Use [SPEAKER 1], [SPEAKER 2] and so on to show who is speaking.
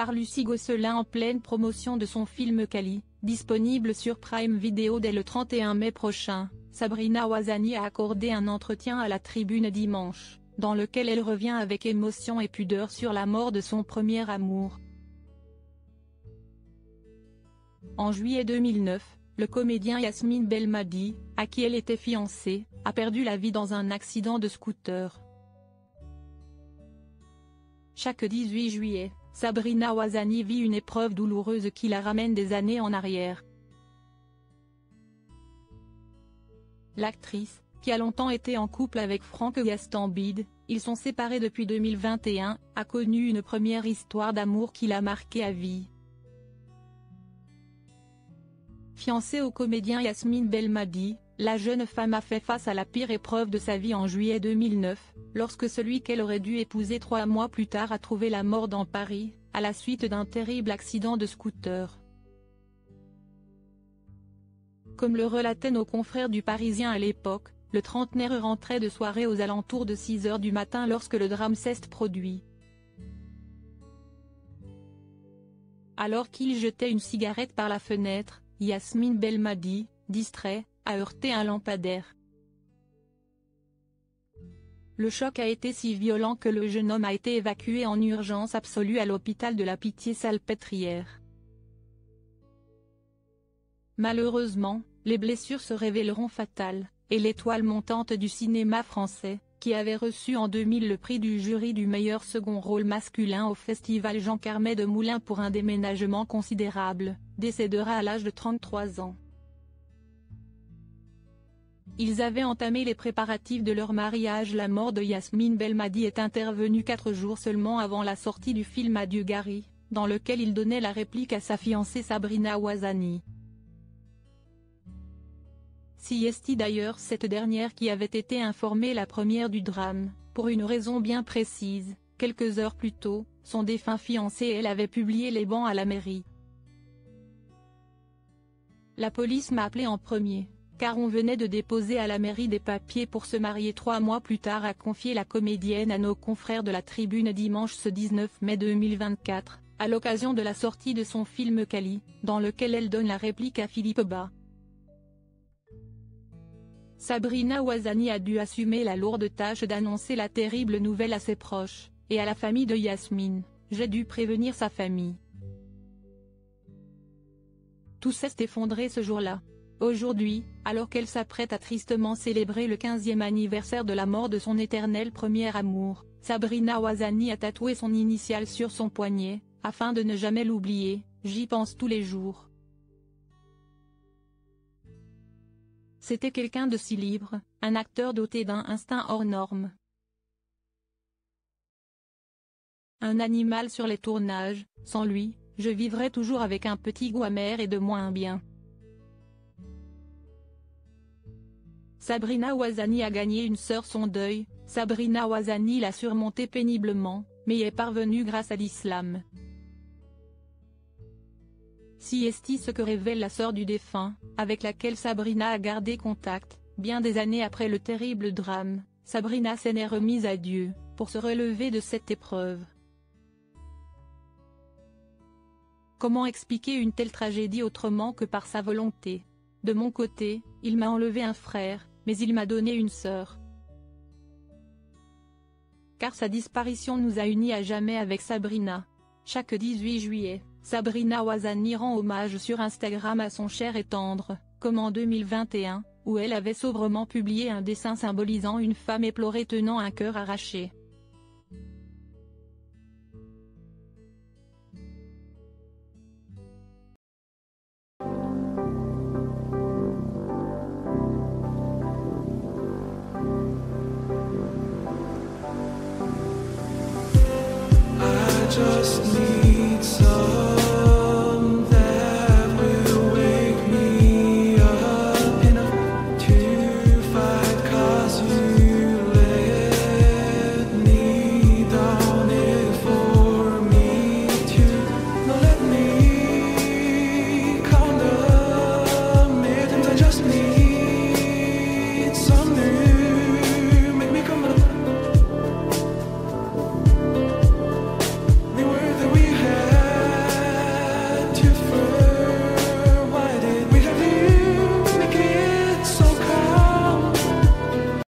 [SPEAKER 1] par Lucie Gosselin en pleine promotion de son film Kali, disponible sur Prime Video dès le 31 mai prochain. Sabrina Ouazani a accordé un entretien à la Tribune dimanche, dans lequel elle revient avec émotion et pudeur sur la mort de son premier amour. En juillet 2009, le comédien Yasmine Belmadi, à qui elle était fiancée, a perdu la vie dans un accident de scooter. Chaque 18 juillet, Sabrina Ouazani vit une épreuve douloureuse qui la ramène des années en arrière. L'actrice, qui a longtemps été en couple avec Franck Gastambide, ils sont séparés depuis 2021, a connu une première histoire d'amour qui l'a marquée à vie. Fiancée au comédien Yasmine Belmadi, la jeune femme a fait face à la pire épreuve de sa vie en juillet 2009, lorsque celui qu'elle aurait dû épouser 3 mois plus tard a trouvé la mort dans Paris, à la suite d'un terrible accident de scooter. Comme le relataient nos confrères du Parisien à l'époque, le trentenaire rentrait de soirée aux alentours de 6 h du matin lorsque le drame s'est produit. Alors qu'il jetait une cigarette par la fenêtre, Yasmine Belmadi, distrait, a heurté un lampadaire. Le choc a été si violent que le jeune homme a été évacué en urgence absolue à l'hôpital de la Pitié-Salpêtrière. Malheureusement, les blessures se révéleront fatales, et l'étoile montante du cinéma français, qui avait reçu en 2000 le prix du jury du meilleur second rôle masculin au festival Jean Carmet de Moulins pour un déménagement considérable, décédera à l'âge de 33 ans. Ils avaient entamé les préparatifs de leur mariage. La mort de Yasmine Belmadi est intervenue 4 jours seulement avant la sortie du film Adieu Gary, dans lequel il donnait la réplique à sa fiancée Sabrina Ouazani. Si est d'ailleurs cette dernière qui avait été informée la première du drame, pour une raison bien précise. Quelques heures plus tôt, son défunt fiancé et elle avaient publié les bans à la mairie. La police m'a appelé en premier, car on venait de déposer à la mairie des papiers pour se marier 3 mois plus tard, a confié la comédienne à nos confrères de la Tribune dimanche ce 19 mai 2024, à l'occasion de la sortie de son film Kali, dans lequel elle donne la réplique à Philippe Bas. Sabrina Ouazani a dû assumer la lourde tâche d'annoncer la terrible nouvelle à ses proches, et à la famille de Yasmine. J'ai dû prévenir sa famille. Tout s'est effondré ce jour-là. Aujourd'hui, alors qu'elle s'apprête à tristement célébrer le 15e anniversaire de la mort de son éternel premier amour, Sabrina Ouazani a tatoué son initiale sur son poignet, afin de ne jamais l'oublier. J'y pense tous les jours. C'était quelqu'un de si libre, un acteur doté d'un instinct hors norme. Un animal sur les tournages, sans lui, je vivrais toujours avec un petit goût amer et de moins bien. Sabrina Ouazani a gagné une sœur. Son deuil, Sabrina Ouazani l'a surmonté péniblement, mais y est parvenue grâce à l'islam. Si est ce que révèle la sœur du défunt, avec laquelle Sabrina a gardé contact, bien des années après le terrible drame. Sabrina s'en est remise à Dieu, pour se relever de cette épreuve. Comment expliquer une telle tragédie autrement que par sa volonté? De mon côté, il m'a enlevé un frère, mais il m'a donné une sœur. Car sa disparition nous a unis à jamais avec Sabrina. Chaque 18 juillet, Sabrina Ouazani rend hommage sur Instagram à son cher et tendre, comme en 2021, où elle avait sobrement publié un dessin symbolisant une femme éplorée tenant un cœur arraché.